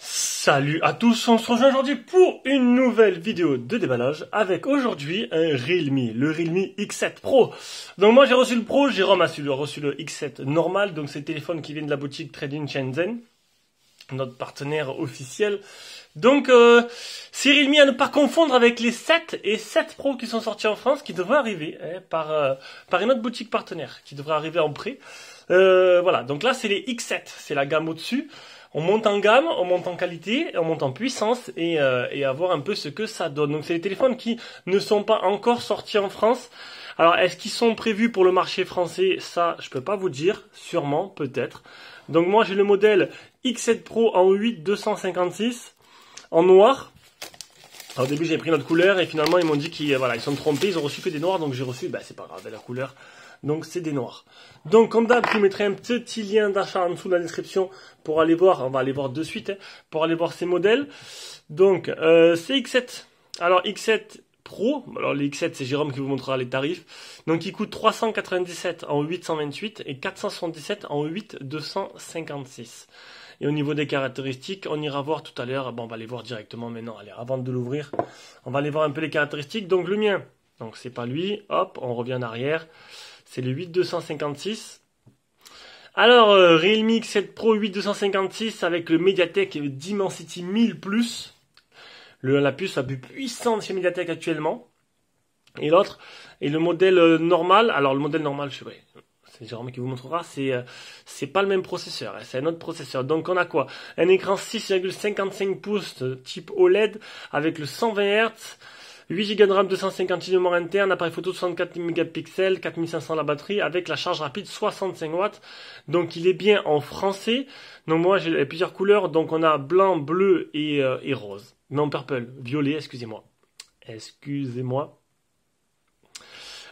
Salut à tous, on se rejoint aujourd'hui pour une nouvelle vidéo de déballage avec aujourd'hui un Realme, le Realme X7 Pro. Donc moi j'ai reçu le Pro, Jérôme a reçu le X7 normal, donc c'est le téléphone qui vient de la boutique Trade-in Shenzhen, notre partenaire officiel. Donc c'est Realme à ne pas confondre avec les 7 et 7 Pro qui sont sortis en France, qui devraient arriver par une autre boutique partenaire, qui devrait arriver en prêt. Voilà, donc là c'est les X7, c'est la gamme au-dessus. On monte en gamme, on monte en qualité, on monte en puissance et à voir un peu ce que ça donne. Donc c'est les téléphones qui ne sont pas encore sortis en France. Alors est-ce qu'ils sont prévus pour le marché français? Ça, je peux pas vous dire. Sûrement, peut-être. Donc moi j'ai le modèle X7 Pro en 8-256 en noir. Alors, au début j'ai pris notre couleur et finalement ils m'ont dit qu'ils ils sont trompés, ils ont reçu que des noirs, donc j'ai reçu, c'est pas grave, la couleur. Donc c'est des noirs. Donc comme d'hab, je vous mettrai un petit lien d'achat en dessous de la description pour aller voir, on va aller voir de suite, pour aller voir ces modèles. Donc c'est X7. Alors X7 Pro, alors les X7 c'est Jérôme qui vous montrera les tarifs. Donc il coûte 397 en 828 et 477 en 8-256. Et au niveau des caractéristiques, on ira voir tout à l'heure, on va les voir directement maintenant, allez, avant de l'ouvrir, on va aller voir un peu les caractéristiques. Donc le mien, donc c'est pas lui, hop, on revient en arrière. C'est le 8-256. Alors, Realme X7 Pro 8-256 avec le Mediatek Dimensity 1000 Plus. La puce la plus puissante chez Mediatek actuellement. Et l'autre, et le modèle normal. Alors, le modèle normal, c'est Jérôme qui vous montrera, c'est pas le même processeur, c'est un autre processeur. Donc, on a quoi? Un écran 6,55 pouces type OLED avec le 120 Hz. 8 Go de RAM, 256 de mémoire interne, appareil photo 64 mégapixels, 4500 la batterie, avec la charge rapide 65 watts. Donc il est bien en français. Donc moi j'ai plusieurs couleurs, donc on a blanc, bleu et rose. Non, purple, violet, excusez-moi.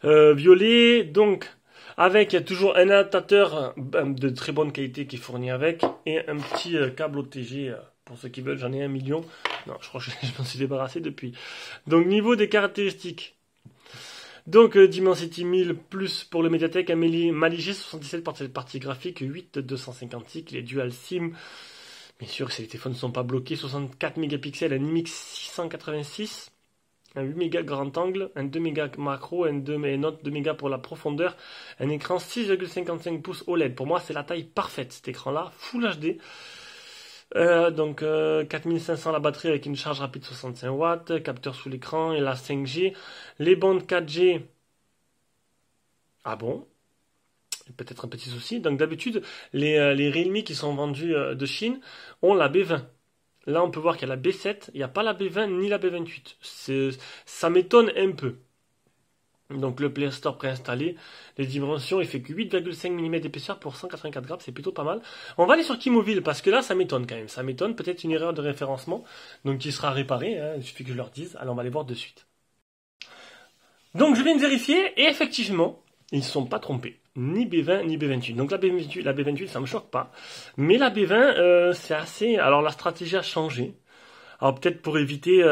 Violet, donc avec il y a toujours un adaptateur de très bonne qualité qui est fourni avec et un petit câble OTG. Pour ceux qui veulent, j'en ai 1 million. Non, je crois que je m'en suis débarrassé depuis. Donc, niveau des caractéristiques. Donc, Dimensity 1000 plus pour le Mediatek, un Mali G77 partie graphique, 8-256, il est dual SIM. Bien sûr, si les téléphones ne sont pas bloqués, 64 mégapixels, un IMX 686, un 8 mégas grand angle, un 2 mégas macro, un autre 2 mégas pour la profondeur, un écran 6,55 pouces OLED. Pour moi, c'est la taille parfaite, cet écran-là, Full HD. Donc 4500 la batterie avec une charge rapide 65 watts, capteur sous l'écran et la 5G. Les bandes 4G. Ah bon? Peut-être un petit souci. Donc d'habitude, les Realme qui sont vendus de Chine ont la B20. Là, on peut voir qu'il y a la B7, il n'y a pas la B20 ni la B28. Ça m'étonne un peu. Donc le Play Store préinstallé, les dimensions, il fait que 8,5 mm d'épaisseur pour 184 grammes, c'est plutôt pas mal. On va aller sur Keymoville parce que là ça m'étonne quand même, ça m'étonne, peut-être une erreur de référencement, donc qui sera réparée, il suffit que je leur dise, alors on va aller voir de suite. Donc je viens de vérifier et effectivement, ils ne sont pas trompés, ni B20 ni B28. Donc la B28 ça me choque pas, mais la B20 c'est assez, alors la stratégie a changé. Alors peut-être pour éviter,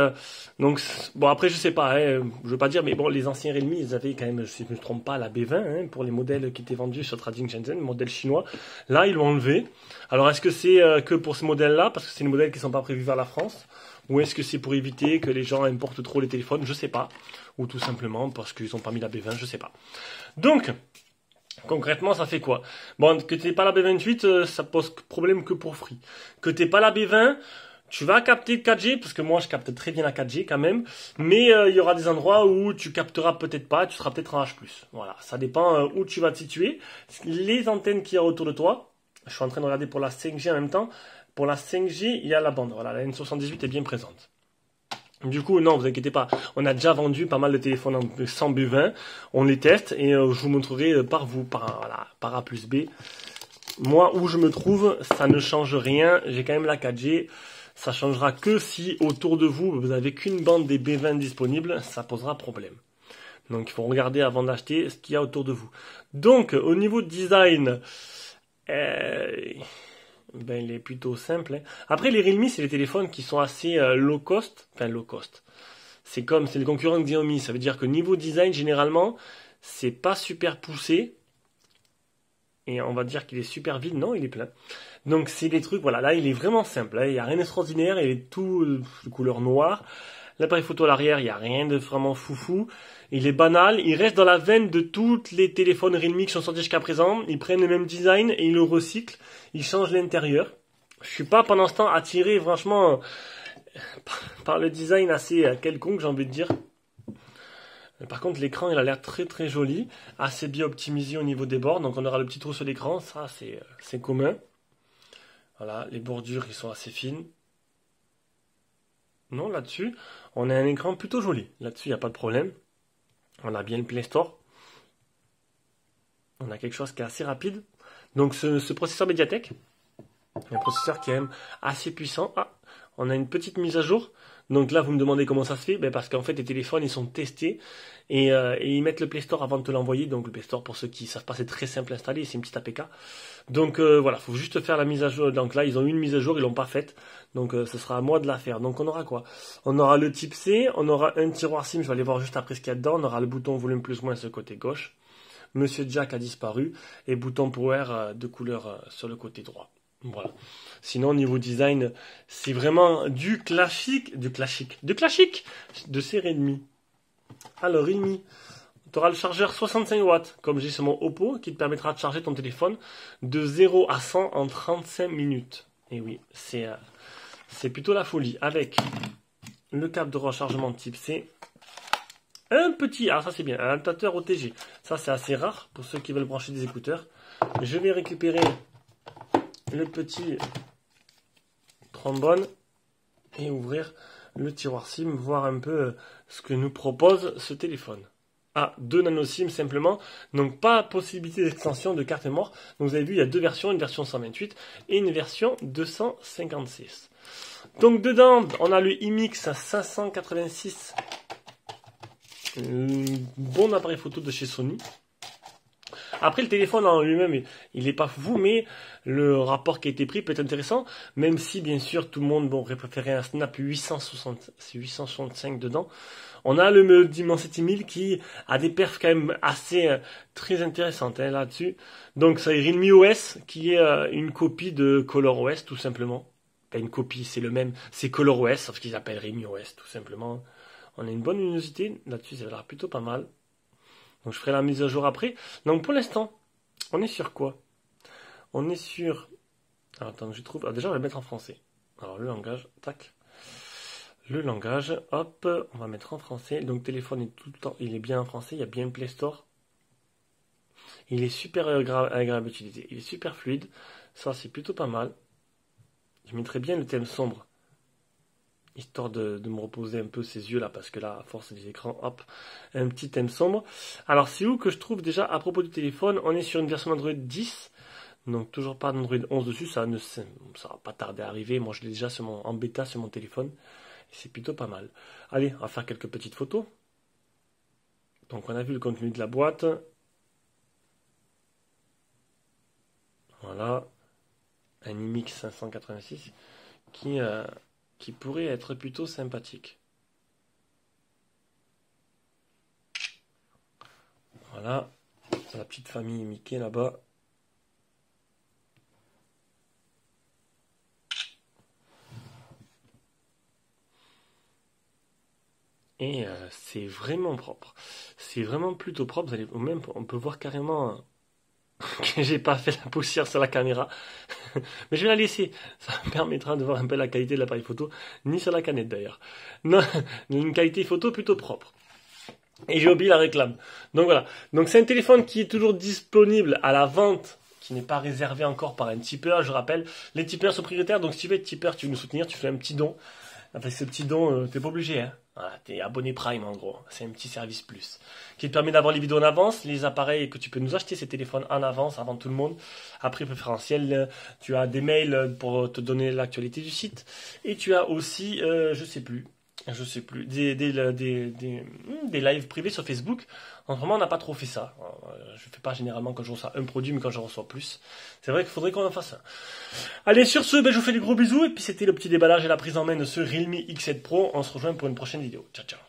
donc bon après je sais pas, je veux pas dire, mais bon les anciens Realme ils avaient quand même, si je ne me trompe pas, la B20 pour les modèles qui étaient vendus sur Trade-in Shenzhen, modèle chinois. Là ils l'ont enlevé. Alors est-ce que c'est que pour ce modèle-là, parce que c'est des modèles qui sont pas prévus vers la France, ou est-ce que c'est pour éviter que les gens importent trop les téléphones, je sais pas, ou tout simplement parce qu'ils ont pas mis la B20, je sais pas. Donc concrètement, ça fait quoi? Bon, que t'aies pas la B28, ça pose problème que pour Free. Que t'aies pas la B20, tu vas capter le 4G, parce que moi je capte très bien la 4G quand même, mais il y aura des endroits où tu capteras peut-être pas, tu seras peut-être en H+. Voilà, ça dépend où tu vas te situer. Les antennes qu'il y a autour de toi, je suis en train de regarder pour la 5G en même temps, pour la 5G, il y a la bande, voilà, la N78 est bien présente. Du coup, non, vous inquiétez pas, on a déjà vendu pas mal de téléphones sans B20, on les teste et je vous montrerai par A plus B. Moi, où je me trouve, ça ne change rien, j'ai quand même la 4G. Ça changera que si autour de vous, vous n'avez qu'une bande des B20 disponible, ça posera problème. Donc il faut regarder avant d'acheter ce qu'il y a autour de vous. Donc au niveau de design, ben, il est plutôt simple, hein. Après, les Realme, c'est les téléphones qui sont assez low cost. Enfin, low cost. C'est le concurrent de Xiaomi. Ça veut dire que niveau design, généralement, c'est pas super poussé. Et on va dire qu'il est super vide. Non, il est plein. Donc, c'est des trucs, voilà. Là, il est vraiment simple, hein. Il n'y a rien d'extraordinaire. Il est tout de couleur noire. L'appareil photo à l'arrière, il n'y a rien de vraiment foufou. Il est banal. Il reste dans la veine de tous les téléphones Realme qui sont sortis jusqu'à présent. Ils prennent le même design et ils le recyclent. Ils changent l'intérieur. Je suis pas pendant ce temps attiré, franchement, par le design assez quelconque, j'ai envie de dire. Par contre, l'écran, il a l'air très très joli, assez bien optimisé au niveau des bords. Donc on aura le petit trou sur l'écran, ça c'est commun. Voilà, les bordures, ils sont assez fines. Non, là-dessus, on a un écran plutôt joli. Là-dessus, il n'y a pas de problème. On a bien le Play Store. On a quelque chose qui est assez rapide. Donc ce processeur Mediatek, un processeur qui est même assez puissant. Ah, on a une petite mise à jour. Donc là, vous me demandez comment ça se fait. Ben parce qu'en fait, les téléphones, ils sont testés et ils mettent le Play Store avant de te l'envoyer. Donc le Play Store, pour ceux qui savent pas, c'est très simple à installer. C'est une petite APK. Donc voilà, faut juste faire la mise à jour. Donc là, ils ont eu une mise à jour, ils l'ont pas faite. Donc ce sera à moi de la faire. Donc on aura quoi? On aura le type C, on aura un tiroir SIM. Je vais aller voir juste après ce qu'il y a dedans. On aura le bouton volume plus moins sur le côté gauche. Monsieur Jack a disparu et bouton power de couleur sur le côté droit. Voilà. Sinon, niveau design, c'est vraiment du classique de ces Redmi. Alors, Redmi, tu auras le chargeur 65 watts, comme j'ai sur mon Oppo, qui te permettra de charger ton téléphone de 0 à 100 en 35 minutes. Et oui, c'est plutôt la folie. Avec le câble de rechargement de type C, un petit, alors ça c'est bien, un adaptateur OTG. Ça c'est assez rare pour ceux qui veulent brancher des écouteurs. Je vais récupérer le petit trombone et ouvrir le tiroir SIM, voir un peu ce que nous propose ce téléphone. Ah, 2 nano SIM simplement, donc pas possibilité d'extension de carte mémoire. Donc vous avez vu, il y a deux versions, une version 128 et une version 256. Donc dedans, on a le IMX 586, bon appareil photo de chez Sony. Après, le téléphone en lui-même, il n'est pas fou, mais le rapport qui a été pris peut être intéressant, même si, bien sûr, tout le monde aurait préféré un Snap 865 dedans. On a le Dimensity 1000 qui a des perfs quand même assez très intéressantes hein, là-dessus. Donc, ça est Realme OS, qui est une copie de ColorOS, tout simplement. Pas une copie, c'est le même, c'est ColorOS, sauf qu'ils appellent Realme OS, tout simplement. On a une bonne luminosité, là-dessus, ça a l'air plutôt pas mal. Donc je ferai la mise à jour après. Donc pour l'instant, on est sur quoi? On est sur... Alors attends, je trouve... Alors déjà, on va le mettre en français. Alors le langage, tac. Le langage, hop, on va mettre en français. Donc téléphone est tout le temps... Il est bien en français, il y a bien le Play Store. Il est super agréable à utiliser. Il est super fluide. Ça, c'est plutôt pas mal. Je mettrai bien le thème sombre. Histoire de me reposer un peu ces yeux là, parce que là, à force des écrans, hop, un petit thème sombre. Alors, c'est où que je trouve déjà, à propos du téléphone, on est sur une version Android 10, donc toujours pas d'Android 11 dessus, ça va pas tarder à arriver. Moi, je l'ai déjà en bêta sur mon téléphone, et c'est plutôt pas mal. Allez, on va faire quelques petites photos. Donc, on a vu le contenu de la boîte. Voilà, un IMX 586 qui pourrait être plutôt sympathique. Voilà, la petite famille Mickey là-bas. Et c'est vraiment propre. C'est vraiment plutôt propre. Même, on peut voir carrément que j'ai pas fait la poussière sur la caméra. Mais je vais la laisser. Ça me permettra de voir un peu la qualité de l'appareil photo. Ni sur la canette d'ailleurs. Non, une qualité photo plutôt propre. Et j'ai oublié la réclame. Donc voilà. Donc c'est un téléphone qui est toujours disponible à la vente, qui n'est pas réservé encore par un tipeur. Je rappelle, les tipeurs sont prioritaires. Donc si tu veux être tipeur, tu veux nous soutenir, tu fais un petit don. Avec ce petit don, t'es pas obligé, hein. Voilà, t'es abonné Prime en gros. C'est un petit service plus. Qui te permet d'avoir les vidéos en avance, les appareils que tu peux nous acheter ces téléphones en avance avant tout le monde. Après préférentiel, tu as des mails pour te donner l'actualité du site. Et tu as aussi, je sais plus, Je sais plus, des lives privés sur Facebook. En ce moment, on n'a pas trop fait ça. Je fais pas généralement quand je reçois un produit, mais quand je reçois plus. C'est vrai qu'il faudrait qu'on en fasse un. Allez, sur ce, je vous fais des gros bisous. Et puis c'était le petit déballage et la prise en main de ce Realme X7 Pro. On se rejoint pour une prochaine vidéo. Ciao, ciao.